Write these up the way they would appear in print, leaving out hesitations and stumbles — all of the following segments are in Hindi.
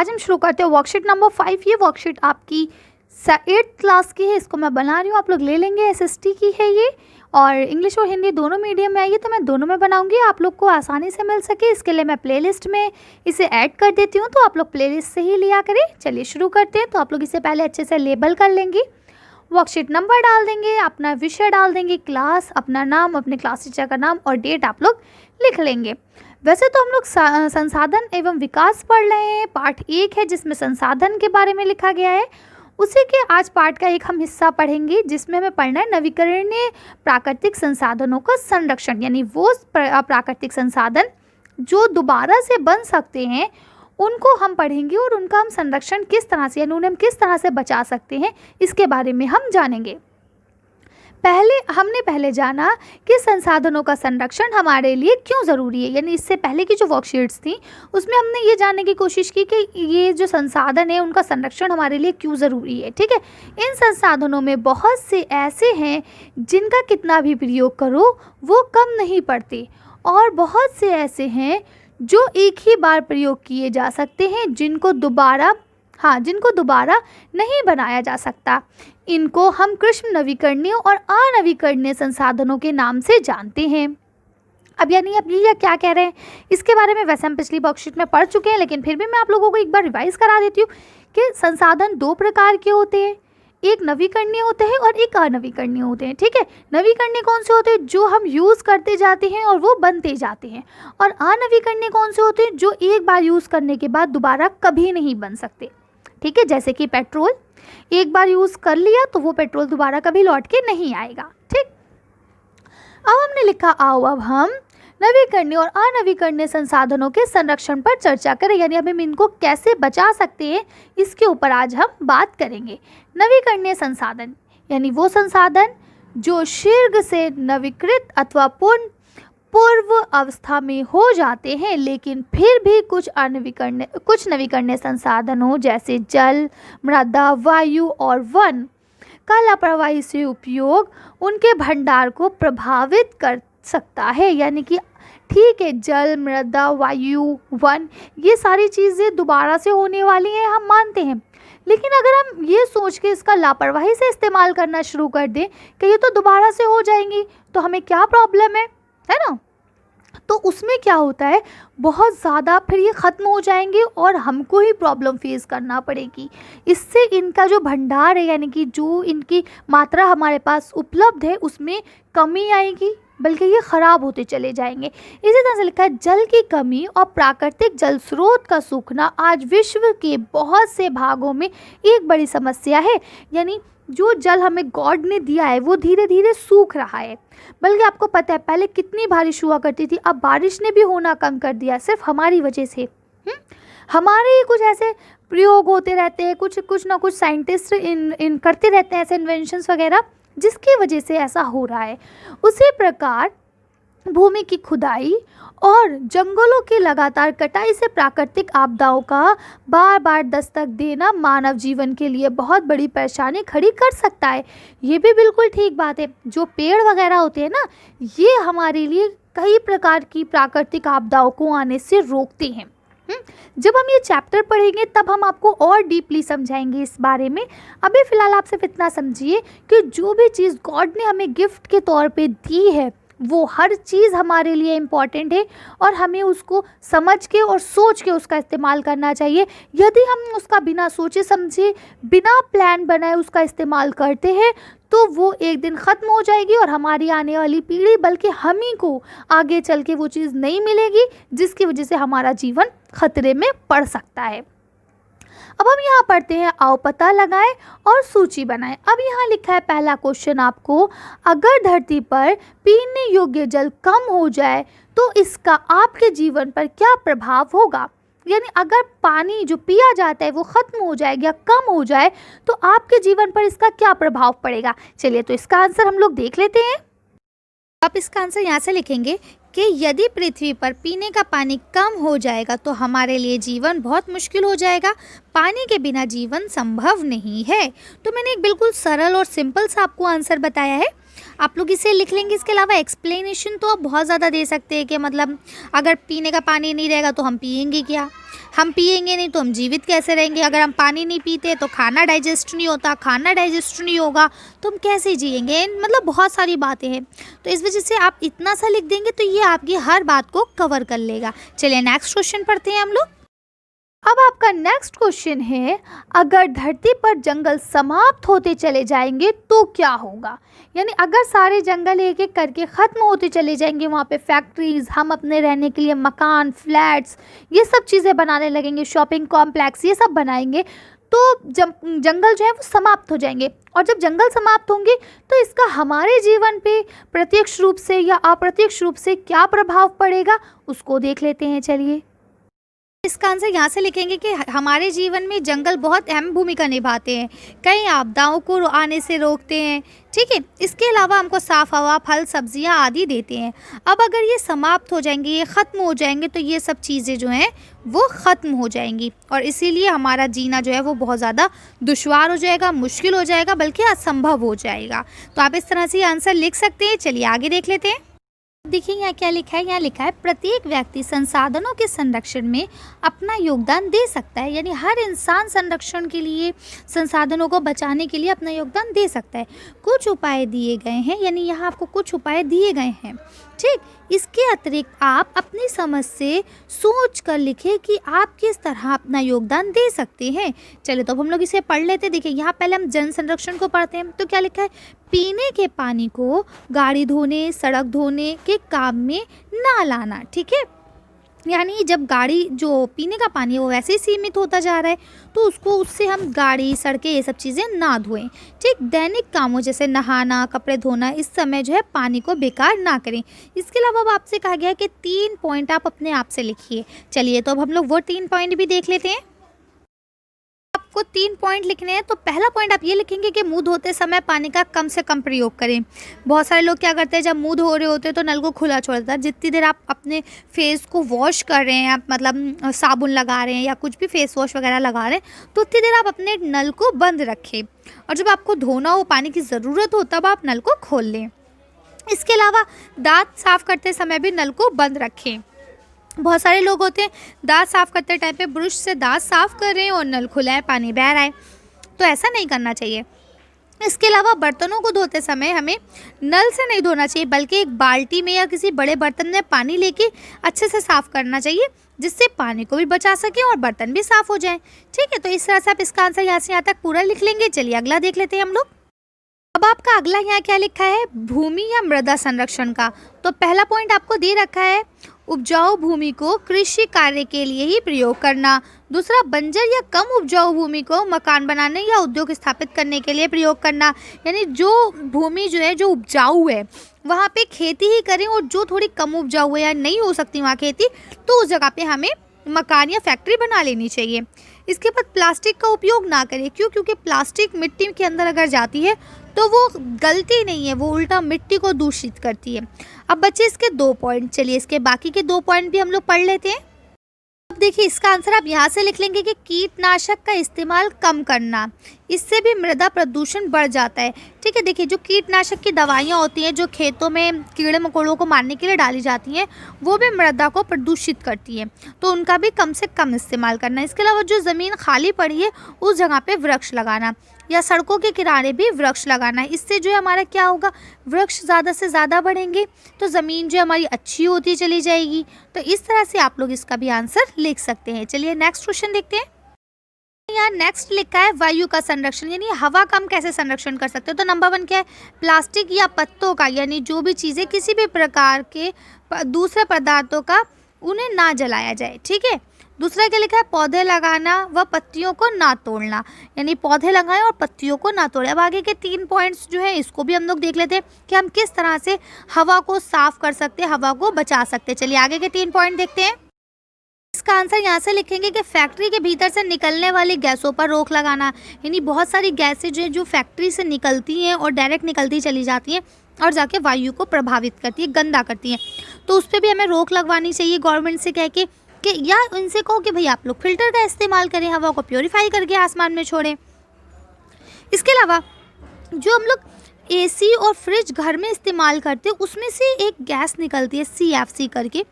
आज हम शुरू करते हैं वर्कशीट नंबर 5। ये वर्कशीट आपकी 8th क्लास की है, इसको मैं बना रही हूँ, आप लोग ले लेंगे। एसएसटी की है ये, और इंग्लिश और हिंदी दोनों मीडियम में आई है, तो मैं दोनों में बनाऊंगी, आप लोग को आसानी से मिल सके। इसके लिए मैं प्लेलिस्ट में इसे ऐड कर देती हूँ, तो आप लोग प्लेलिस्ट से ही लिया करें। चलिए शुरू करते हैं। तो आप लोग इसे पहले अच्छे से लेबल कर लेंगे, वर्कशीट नंबर डाल देंगे, अपना विषय डाल देंगे, क्लास, अपना नाम, अपने क्लास टीचर का नाम और डेट आप लोग लिख लेंगे। वैसे तो हम लोग संसाधन एवं विकास पढ़ रहे हैं, पार्ट 1 है जिसमें संसाधन के बारे में लिखा गया है। उसी के आज पार्ट का एक हम हिस्सा पढ़ेंगे जिसमें हमें पढ़ना है नवीकरणीय प्राकृतिक संसाधनों का संरक्षण, यानी वो प्राकृतिक संसाधन जो दोबारा से बन सकते हैं उनको हम पढ़ेंगे और उनका हम संरक्षण किस तरह से, यानी उन्हें हम किस तरह से बचा सकते हैं, इसके बारे में हम जानेंगे। हमने जाना कि संसाधनों का संरक्षण हमारे लिए क्यों ज़रूरी है, यानी इससे पहले की जो वर्कशीट्स थी उसमें हमने ये जानने की कोशिश की कि ये जो संसाधन है उनका संरक्षण हमारे लिए क्यों ज़रूरी है। ठीक है, इन संसाधनों में बहुत से ऐसे हैं जिनका कितना भी प्रयोग करो वो कम नहीं पड़ते, और बहुत से ऐसे हैं जो एक ही बार प्रयोग किए जा सकते हैं, जिनको दोबारा नहीं बनाया जा सकता। इनको हम कृष्ण नवीकरणीय और अनवीकरणीय संसाधनों के नाम से जानते हैं। अब ये क्या कह रहे हैं इसके बारे में वैसे हम पिछली वर्कशीट में पढ़ चुके हैं, लेकिन फिर भी मैं आप लोगों को एक बार रिवाइज करा देती हूँ कि संसाधन 2 प्रकार के होते हैं, एक नवीकरणीय होते हैं और एक अनवीकरणीय होते हैं। ठीक है, नवीकरणीय कौन से होते हैं, जो हम यूज़ करते जाते हैं और वो बनते जाते हैं, और अनवीकरणीय कौन से होते हैं, जो एक बार यूज़ करने के बाद दोबारा कभी नहीं बन सकते। ठीक है, जैसे कि पेट्रोल, एक बार यूज़ कर लिया तो वो पेट्रोल दोबारा कभी लौट के नहीं आएगा। ठीक, अब हमने लिखा आओ अब हम नवीकरणीय और अनवीकरणीय संसाधनों के संरक्षण पर चर्चा करें, यानी अब हम इनको कैसे बचा सकते हैं इसके ऊपर आज हम बात करेंगे। नवीकरणीय संसाधन यानी वो संसाधन जो शीघ्र से नवीकृत अथवा पूर्व अवस्था में हो जाते हैं, लेकिन फिर भी कुछ नवीकरणीय संसाधनों जैसे जल, मृदा, वायु और वन का लापरवाही से उपयोग उनके भंडार को प्रभावित कर सकता है। यानी कि ठीक है, जल, मृदा, वायु, वन, ये सारी चीज़ें दोबारा से होने वाली हैं, हम मानते हैं, लेकिन अगर हम ये सोच के इसका लापरवाही से इस्तेमाल करना शुरू कर दें कि ये तो दोबारा से हो जाएंगी तो हमें क्या प्रॉब्लम है ना, तो उसमें क्या होता है, बहुत ज़्यादा फिर ये ख़त्म हो जाएंगे और हमको ही प्रॉब्लम फेस करना पड़ेगी। इससे इनका जो भंडार है, यानी कि जो इनकी मात्रा हमारे पास उपलब्ध है उसमें कमी आएगी, बल्कि ये ख़राब होते चले जाएंगे। इसी तरह से लिखा है जल की कमी और प्राकृतिक जल स्रोत का सूखना आज विश्व के बहुत से भागों में एक बड़ी समस्या है। यानी जो जल हमें गॉड ने दिया है वो धीरे धीरे सूख रहा है, बल्कि आपको पता है पहले कितनी बारिश हुआ करती थी, अब बारिश ने भी होना कम कर दिया सिर्फ हमारी वजह से। हमारे ही कुछ ऐसे प्रयोग होते रहते हैं, कुछ ना कुछ साइंटिस्ट इन करते रहते हैं ऐसे इन्वेंशंस वगैरह, जिसकी वजह से ऐसा हो रहा है। उसी प्रकार भूमि की खुदाई और जंगलों की लगातार कटाई से प्राकृतिक आपदाओं का बार बार दस्तक देना मानव जीवन के लिए बहुत बड़ी परेशानी खड़ी कर सकता है। ये भी बिल्कुल ठीक बात है, जो पेड़ वगैरह होते हैं ना, ये हमारे लिए कई प्रकार की प्राकृतिक आपदाओं को आने से रोकते हैं। जब हम ये चैप्टर पढ़ेंगे तब हम आपको और डीपली समझाएंगे इस बारे में। अभी फ़िलहाल आप सिर्फ इतना समझिए कि जो भी चीज़ गॉड ने हमें गिफ्ट के तौर पे दी है वो हर चीज़ हमारे लिए इम्पॉर्टेंट है, और हमें उसको समझ के और सोच के उसका इस्तेमाल करना चाहिए। यदि हम उसका बिना सोचे समझे, बिना प्लान बनाए उसका इस्तेमाल करते हैं तो वो एक दिन ख़त्म हो जाएगी और हमारी आने वाली पीढ़ी, बल्कि हम ही को आगे चल के वो चीज़ नहीं मिलेगी, जिसकी वजह से हमारा जीवन खतरे में पड़ सकता है। अब हम यहाँ पढ़ते हैं, आओ पता लगाएं और सूची बनाएं। अब यहाँ लिखा है पहला क्वेश्चन आपको, अगर धरती पर पीने योग्य जल कम हो जाए तो इसका आपके जीवन पर क्या प्रभाव होगा। यानी अगर पानी जो पिया जाता है वो ख़त्म हो जाए या कम हो जाए तो आपके जीवन पर इसका क्या प्रभाव पड़ेगा। चलिए तो इसका आंसर हम लोग देख लेते हैं। आप इसका आंसर यहाँ से लिखेंगे कि यदि पृथ्वी पर पीने का पानी कम हो जाएगा तो हमारे लिए जीवन बहुत मुश्किल हो जाएगा, पानी के बिना जीवन संभव नहीं है। तो मैंने एक बिल्कुल सरल और सिंपल सा आपको आंसर बताया है। आप लोग इसे लिख लेंगे। इसके अलावा एक्सप्लेनेशन तो आप बहुत ज़्यादा दे सकते हैं कि मतलब अगर पीने का पानी नहीं रहेगा तो हम पिएंगे क्या, हम पिएंगे नहीं तो हम जीवित कैसे रहेंगे, अगर हम पानी नहीं पीते तो खाना डाइजेस्ट नहीं होता, खाना डाइजेस्ट नहीं होगा तो हम कैसे जिएंगे, मतलब बहुत सारी बातें हैं। तो इस वजह से आप इतना सा लिख देंगे तो ये आपकी हर बात को कवर कर लेगा। चलिए नेक्स्ट क्वेश्चन पढ़ते हैं हम लोग। अब आपका नेक्स्ट क्वेश्चन है, अगर धरती पर जंगल समाप्त होते चले जाएंगे तो क्या होगा। यानी अगर सारे जंगल एक एक करके ख़त्म होते चले जाएंगे, वहाँ पे फैक्ट्रीज, हम अपने रहने के लिए मकान, फ्लैट्स, ये सब चीज़ें बनाने लगेंगे, शॉपिंग कॉम्प्लेक्स ये सब बनाएंगे, तो जंगल जो है वो समाप्त हो जाएंगे। और जब जंगल समाप्त होंगे तो इसका हमारे जीवन पे प्रत्यक्ष रूप से या अप्रत्यक्ष रूप से क्या प्रभाव पड़ेगा, उसको देख लेते हैं। चलिए इसका आंसर यहाँ से लिखेंगे कि हमारे जीवन में जंगल बहुत अहम भूमिका निभाते हैं, कई आपदाओं को आने से रोकते हैं, ठीक है। इसके अलावा हमको साफ़ हवा, फल, सब्जियाँ आदि देते हैं। अब अगर ये समाप्त हो जाएंगे, ये ख़त्म हो जाएंगे तो ये सब चीज़ें जो हैं वो ख़त्म हो जाएंगी और इसीलिए हमारा जीना जो है वो बहुत ज़्यादा दुश्वार हो जाएगा, मुश्किल हो जाएगा, बल्कि असंभव हो जाएगा। तो आप इस तरह से आंसर लिख सकते हैं। चलिए आगे देख लेते हैं। देखिए यहाँ क्या लिखा है, यहाँ लिखा है प्रत्येक व्यक्ति संसाधनों के संरक्षण में अपना योगदान दे सकता है। यानी हर इंसान संरक्षण के लिए, संसाधनों को बचाने के लिए अपना योगदान दे सकता है। कुछ उपाय दिए गए हैं, यानी यहाँ आपको कुछ उपाय दिए गए हैं, ठीक। इसके अतिरिक्त आप अपनी समझ से सोच कर लिखें कि आप किस तरह अपना योगदान दे सकते हैं। चलिए तो अब हम लोग इसे पढ़ लेते हैं। देखिए यहाँ पहले हम जल संरक्षण को पढ़ते हैं। तो क्या लिखा है, पीने के पानी को गाड़ी धोने, सड़क धोने के काम में ना लाना, ठीक है। यानी जब गाड़ी जो पीने का पानी है वो वैसे ही सीमित होता जा रहा है तो उससे हम गाड़ी, सड़कें, ये सब चीज़ें ना धोएं, ठीक। दैनिक कामों जैसे नहाना, कपड़े धोना, इस समय जो है पानी को बेकार ना करें। इसके अलावा अब आपसे कहा गया है कि 3 पॉइंट आप अपने आप से लिखिए। चलिए तो अब हम लोग वो 3 पॉइंट भी देख लेते हैं। आपको 3 पॉइंट लिखने हैं। तो पहला पॉइंट आप ये लिखेंगे कि मुंह धोते समय पानी का कम से कम प्रयोग करें। बहुत सारे लोग क्या करते हैं, जब मुंह धो रहे होते हैं तो नल को खुला छोड़ देता है। जितनी देर आप अपने फेस को वॉश कर रहे हैं, आप मतलब साबुन लगा रहे हैं या कुछ भी फेस वॉश वगैरह लगा रहे हैं, तो उतनी देर आप अपने नल को बंद रखें और जब आपको धोना हो, पानी की ज़रूरत हो, तब आप नल को खोल लें। इसके अलावा दांत साफ़ करते समय भी नल को बंद रखें। बहुत सारे लोग होते हैं दांत साफ़ करते टाइम पे ब्रश से दांत साफ़ कर रहे हैं और नल खुला है, पानी बह रहा है, तो ऐसा नहीं करना चाहिए। इसके अलावा बर्तनों को धोते समय हमें नल से नहीं धोना चाहिए, बल्कि एक बाल्टी में या किसी बड़े बर्तन में पानी लेके अच्छे से साफ़ करना चाहिए, जिससे पानी को भी बचा सकें और बर्तन भी साफ़ हो जाएं, ठीक है। तो इस तरह से आप इसका आंसर यहाँ से यहाँ तक पूरा लिख लेंगे। चलिए अगला देख लेते हैं हम लोग। अब आपका अगला यहाँ क्या लिखा है, भूमि या मृदा संरक्षण का। तो पहला पॉइंट आपको दे रखा है, उपजाऊ भूमि को कृषि कार्य के लिए ही प्रयोग करना। दूसरा, बंजर या कम उपजाऊ भूमि को मकान बनाने या उद्योग स्थापित करने के लिए प्रयोग करना। यानी जो भूमि जो है, जो उपजाऊ है, वहाँ पे खेती ही करें, और जो थोड़ी कम उपजाऊ है या नहीं हो सकती वहाँ खेती, तो उस जगह पे हमें मकान या फैक्ट्री बना लेनी चाहिए। इसके बाद प्लास्टिक का उपयोग ना करें। क्यों? क्योंकि प्लास्टिक मिट्टी के अंदर अगर जाती है तो वो गलती नहीं है, वो उल्टा मिट्टी को दूषित करती है। अब बच्चे इसके 2 पॉइंट। चलिए इसके बाकी के 2 पॉइंट भी हम लोग पढ़ लेते हैं। अब देखिए इसका आंसर आप यहाँ से लिख लेंगे कि कीटनाशक का इस्तेमाल कम करना, इससे भी मृदा प्रदूषण बढ़ जाता है, ठीक है। देखिए जो कीटनाशक की दवाइयाँ होती हैं, जो खेतों में कीड़े मकोड़ों को मारने के लिए डाली जाती हैं, वो भी मृदा को प्रदूषित करती है, तो उनका भी कम से कम इस्तेमाल करना। इसके अलावा जो ज़मीन खाली पड़ी है उस जगह पे वृक्ष लगाना, या सड़कों के किनारे भी वृक्ष लगाना है। इससे जो है हमारा क्या होगा, वृक्ष ज़्यादा से ज़्यादा बढ़ेंगे तो ज़मीन जो हमारी अच्छी होती चली जाएगी। तो इस तरह से आप लोग इसका भी आंसर लिख सकते हैं। चलिए नेक्स्ट क्वेश्चन देखते हैं। यहाँ नेक्स्ट लिखा है वायु का संरक्षण, यानी हवा का हम कैसे संरक्षण कर सकते हैं। तो नंबर 1 क्या है, प्लास्टिक या पत्तों का, यानी जो भी चीज़ें किसी भी प्रकार के दूसरे पदार्थों का, उन्हें ना जलाया जाए, ठीक है। दूसरा क्या लिखा है, पौधे लगाना व पत्तियों को ना तोड़ना, यानी पौधे लगाएं और पत्तियों को ना तोड़ें। अब आगे के 3 पॉइंट्स जो है इसको भी हम लोग देख लेते हैं कि हम किस तरह से हवा को साफ कर सकते हैं, हवा को बचा सकते हैं। चलिए आगे के 3 पॉइंट देखते हैं। इसका आंसर यहाँ से लिखेंगे कि फैक्ट्री के भीतर से निकलने वाली गैसों पर रोक लगाना, यानी बहुत सारी गैसें जो फैक्ट्री से निकलती हैं और डायरेक्ट निकलती चली जाती हैं और जाके वायु को प्रभावित करती है, गंदा करती हैं, तो उस पर भी हमें रोक लगवानी चाहिए गवर्नमेंट से कह के, कि या उनसे कहो कि भाई आप लोग फिल्टर का इस्तेमाल करें, हवा को प्योरीफाई करके आसमान में छोड़ें। इसके अलावा जो हम लोग एसी और फ्रिज घर में इस्तेमाल करते हैं उसमें से एक गैस निकलती है सीएफसी करके,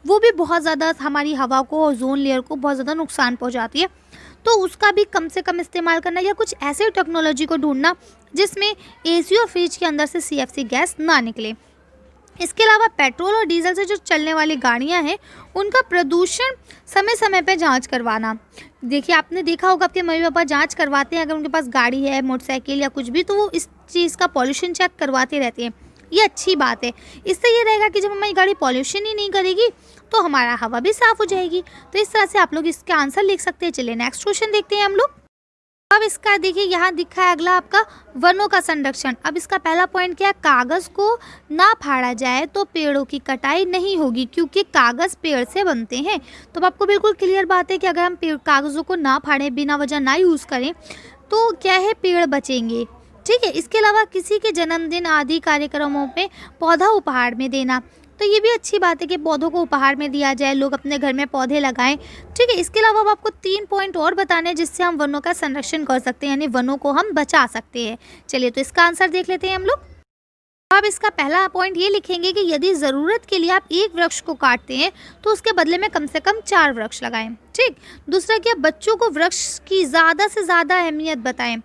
वो भी बहुत ज़्यादा हमारी हवा को, ओजोन लेयर को बहुत ज़्यादा नुकसान पहुंचाती है। तो उसका भी कम से कम इस्तेमाल करना, या कुछ ऐसे टेक्नोलॉजी को ढूंढना जिसमें एसी और फ्रिज के अंदर से सीएफसी गैस ना निकले। इसके अलावा पेट्रोल और डीजल से जो चलने वाली गाड़ियां हैं उनका प्रदूषण समय समय पे जांच करवाना। देखिए, आपने देखा होगा आपके मम्मी पापा जांच करवाते हैं, अगर उनके पास गाड़ी है, मोटरसाइकिल या कुछ भी, तो वो इस चीज़ का पॉल्यूशन चेक करवाते रहते हैं। ये अच्छी बात है। इससे ये रहेगा कि जब हमारी गाड़ी पॉल्यूशन ही नहीं करेगी तो हमारा हवा भी साफ़ हो जाएगी। तो इस तरह से आप लोग इसका आंसर लिख सकते हैं। चलिए नेक्स्ट क्वेश्चन देखते हैं हम लोग। अब इसका देखिए, यहाँ दिखा है अगला आपका वनों का संरक्षण। अब इसका पहला पॉइंट क्या है, कागज़ को ना फाड़ा जाए तो पेड़ों की कटाई नहीं होगी, क्योंकि कागज़ पेड़ से बनते हैं। तो अब आपको बिल्कुल क्लियर बात है कि अगर हम कागज़ों को ना फाड़ें, बिना वजह ना यूज़ करें, तो क्या है, पेड़ बचेंगे। ठीक है। इसके अलावा किसी के जन्मदिन आदि कार्यक्रमों में पौधा उपहार में देना, तो ये भी अच्छी बात है कि पौधों को उपहार में दिया जाए, लोग अपने घर में पौधे लगाएं। ठीक है। इसके अलावा अब आपको 3 पॉइंट और बताने हैं जिससे हम वनों का संरक्षण कर सकते हैं, यानी वनों को हम बचा सकते हैं। चलिए, तो इसका आंसर देख लेते हैं हम लोग। अब इसका पहला पॉइंट ये लिखेंगे कि यदि ज़रूरत के लिए आप एक वृक्ष को काटते हैं तो उसके बदले में कम से कम 4 वृक्ष लगाएं। ठीक। दूसरा क्या, बच्चों को वृक्ष की ज़्यादा से ज़्यादा अहमियत बताएं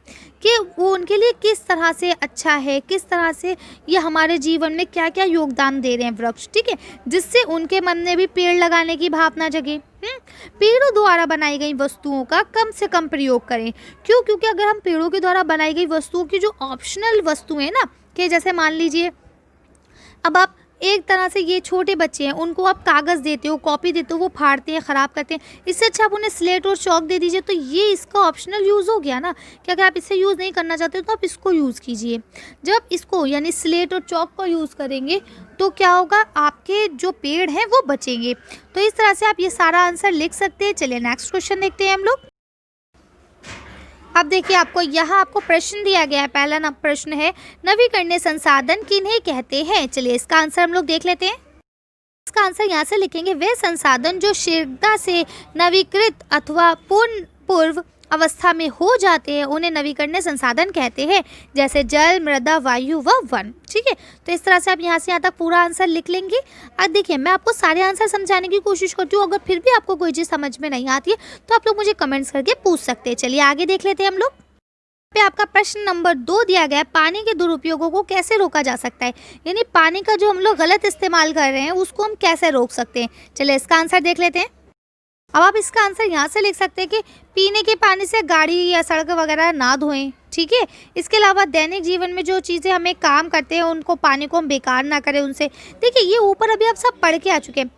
कि वो उनके लिए किस तरह से अच्छा है, किस तरह से ये हमारे जीवन में क्या क्या योगदान दे रहे हैं वृक्ष। ठीक है। जिससे उनके मन में भी पेड़ लगाने की भावना जगे। पेड़ों द्वारा बनाई गई वस्तुओं का कम से कम प्रयोग करें। क्यों? क्योंकि अगर हम पेड़ों के द्वारा बनाई गई वस्तुओं की जो ऑप्शनल वस्तुएं ना, कि जैसे मान लीजिए अब आप एक तरह से, ये छोटे बच्चे हैं, उनको आप कागज़ देते हो, कॉपी देते हो, वो फाड़ते हैं, ख़राब करते हैं। इससे अच्छा आप उन्हें स्लेट और चॉक दे दीजिए। तो ये इसका ऑप्शनल यूज़ हो गया ना, कि अगर आप इससे यूज़ नहीं करना चाहते तो आप इसको यूज़ कीजिए। जब इसको यानी स्लेट और चॉक का यूज़ करेंगे तो क्या होगा, आपके जो पेड़ हैं वो बचेंगे। तो इस तरह से आप ये सारा आंसर लिख सकते हैं। चलिए नेक्स्ट क्वेश्चन देखते हैं हम लोग। अब देखिए, आपको प्रश्न दिया गया है। पहला प्रश्न है, नवीकरणीय संसाधन किन्हें कहते हैं। चलिए इसका आंसर हम लोग देख लेते हैं। इसका आंसर यहाँ से लिखेंगे, वे संसाधन जो शीघ्रता से नवीकृत अथवा पूर्व अवस्था में हो जाते हैं उन्हें नवीकरणीय संसाधन कहते हैं, जैसे जल, मृदा, वायु व वन। ठीक है। तो इस तरह से आप यहाँ से यहाँ तक पूरा आंसर लिख लेंगे। अब देखिए, मैं आपको सारे आंसर समझाने की कोशिश करती हूँ। अगर फिर भी आपको कोई चीज़ समझ में नहीं आती है तो आप लोग मुझे कमेंट्स करके पूछ सकते हैं। चलिए आगे देख लेते हैं हम लोग। पे आपका प्रश्न नंबर 2 दिया गया है, पानी के दुरुपयोगों को कैसे रोका जा सकता है, यानी पानी का जो हम लोग गलत इस्तेमाल कर रहे हैं उसको हम कैसे रोक सकते हैं। चलिए इसका आंसर देख लेते हैं। अब आप इसका आंसर यहाँ से लिख सकते हैं कि पीने के पानी से गाड़ी या सड़क वगैरह ना धोएं। ठीक है। इसके अलावा दैनिक जीवन में जो चीज़ें हमें काम करते हैं उनको, पानी को हम बेकार ना करें उनसे। देखिए, ये ऊपर अभी आप सब पढ़ के आ चुके हैं।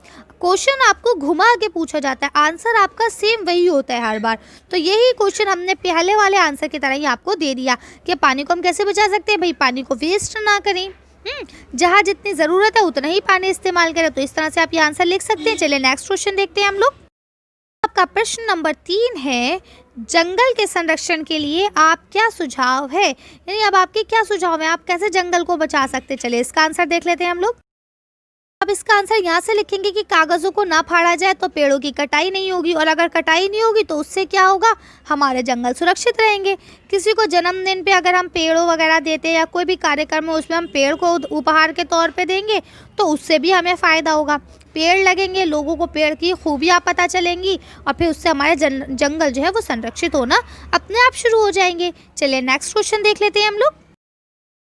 क्वेश्चन आपको घुमा के पूछा जाता है, आंसर आपका सेम वही होता है हर बार। तो यही क्वेश्चन हमने पहले वाले आंसर की तरह ही आपको दे दिया कि पानी को हम कैसे बचा सकते हैं। भाई, पानी को वेस्ट ना करें, जहाँ जितनी ज़रूरत है उतना ही पानी इस्तेमाल करें। तो इस तरह से आप ये आंसर लिख सकते हैं। चलिए नेक्स्ट क्वेश्चन देखते हैं हम लोग। आपका प्रश्न नंबर 3 है, जंगल के संरक्षण के लिए आप क्या सुझाव है, यानी अब आपके क्या सुझाव है, आप कैसे जंगल को बचा सकते हैं। चलिए इसका आंसर देख लेते हैं हम लोग। अब इसका आंसर यहाँ से लिखेंगे कि कागज़ों को ना फाड़ा जाए तो पेड़ों की कटाई नहीं होगी, और अगर कटाई नहीं होगी तो उससे क्या होगा, हमारे जंगल सुरक्षित रहेंगे। किसी को जन्मदिन पे अगर हम पेड़ों वगैरह देते हैं या कोई भी कार्यक्रम है उसमें हम पेड़ को उपहार के तौर पे देंगे तो उससे भी हमें फ़ायदा होगा। पेड़ लगेंगे, लोगों को पेड़ की खूबियाँ पता चलेंगी और फिर उससे हमारे जंगल जो है वो संरक्षित होना अपने आप शुरू हो जाएंगे। चलिए नेक्स्ट क्वेश्चन देख लेते हैं हम लोग।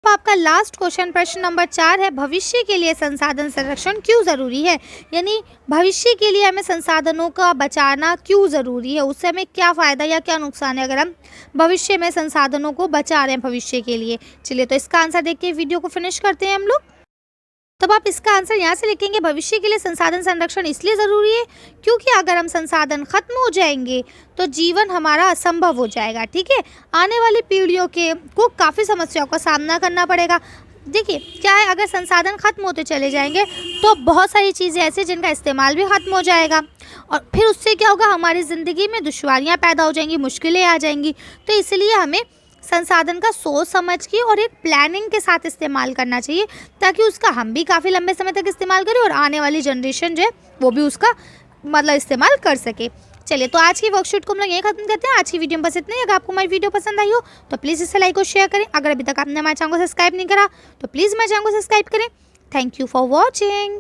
आपका लास्ट क्वेश्चन प्रश्न नंबर 4 है, भविष्य के लिए संसाधन संरक्षण क्यों ज़रूरी है, यानी भविष्य के लिए हमें संसाधनों का बचाना क्यों ज़रूरी है, उससे हमें क्या फ़ायदा या क्या नुकसान है अगर हम भविष्य में संसाधनों को बचा रहे हैं भविष्य के लिए। चलिए तो इसका आंसर देख के वीडियो को फिनिश करते हैं हम लोग। तब आप इसका आंसर यहाँ से लिखेंगे, भविष्य के लिए संसाधन संरक्षण इसलिए ज़रूरी है क्योंकि अगर हम संसाधन खत्म हो जाएंगे तो जीवन हमारा असंभव हो जाएगा। ठीक है। आने वाली पीढ़ियों को काफ़ी समस्याओं का सामना करना पड़ेगा। देखिए क्या है, अगर संसाधन खत्म होते चले जाएंगे तो बहुत सारी चीज़ें ऐसी जिनका इस्तेमाल भी खत्म हो जाएगा, और फिर उससे क्या होगा, हमारी ज़िंदगी में दुश्वारियाँ पैदा हो जाएंगी, मुश्किलें आ जाएंगी। तो इसलिए हमें संसाधन का सोच समझ के और एक प्लानिंग के साथ इस्तेमाल करना चाहिए ताकि उसका हम भी काफ़ी लंबे समय तक इस्तेमाल करें और आने वाली जनरेशन जो है वो भी उसका मतलब इस्तेमाल कर सके। चलिए, तो आज की वर्कशीट को हम लोग यहीं खत्म करते हैं। आज की वीडियो में बस इतना ही। अगर आपको हमारी वीडियो पसंद आई हो तो प्लीज़ इसे लाइक और शेयर करें। अगर अभी तक आपने हमारे चैनल को सब्सक्राइब नहीं करा तो प्लीज़ हमारे चैनल को सब्सक्राइब करें। Thank you for watching.